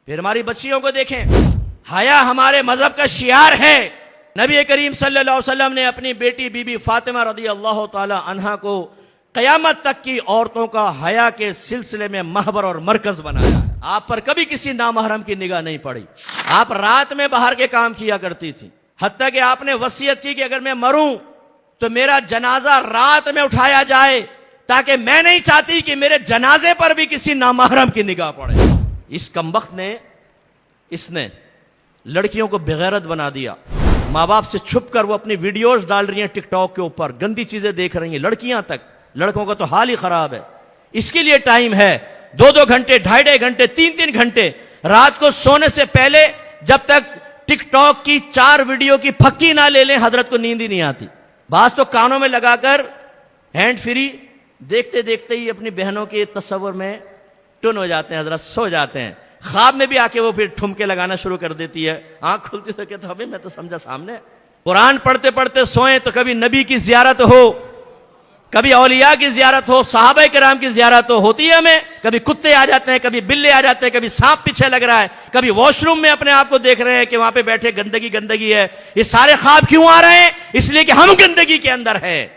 फिर हमारी बच्चियों को देखें, हया हमारे मजहब का शियार है। नबी करीम सल्लल्लाहु अलैहि वसल्लम ने अपनी बेटी बीबी फातिमा रदी अल्लाह ताला अन्हा को कयामत तक की औरतों का हया के सिलसिले में महबर और मरकज बनाया। आप पर कभी किसी नामहरम की निगाह नहीं पड़ी। आप रात में बाहर के काम किया करती थी, हत्ता कि आपने वसीयत की कि अगर मैं मरूं तो मेरा जनाजा रात में उठाया जाए, ताकि मैं नहीं चाहती कि मेरे जनाजे पर भी किसी नामहरम की निगाह पड़े। इस कमबख्त ने, इसने लड़कियों को बेगैरत बना दिया। माँ बाप से छुप कर वो अपनी वीडियोस डाल रही हैं टिकटॉक के ऊपर, गंदी चीजें देख रही हैं, लड़कियां तक। लड़कों का तो हाल ही खराब है। इसके लिए टाइम है 2-2 घंटे, 2.5 घंटे, 3-3 घंटे रात को सोने से पहले, जब तक टिकटॉक की 4 वीडियो की फक्की ना ले लें, हजरत को नींद ही नहीं आती। बास तो कानों में लगाकर हैंड फ्री देखते देखते ही अपनी बहनों के तस्वर में टुन हो जाते हैं, हजरत सो जाते हैं। ख्वाब में भी आके वो फिर ठुमके लगाना शुरू कर देती है। आंख खुलती तो कहते अभी मैं तो समझा सामने। कुरान पढ़ते पढ़ते सोए तो कभी नबी की जियारत हो, कभी औलिया की जियारत हो, सहाबा किराम की जियारत हो, होती है हमें। कभी कुत्ते आ जाते हैं, कभी बिल्ले आ जाते हैं, कभी सांप पीछे लग रहा है, कभी वॉशरूम में अपने आप को देख रहे हैं कि वहां पे बैठे गंदगी गंदगी है। ये सारे ख्वाब क्यों आ रहे हैं? इसलिए कि हम गंदगी के अंदर है।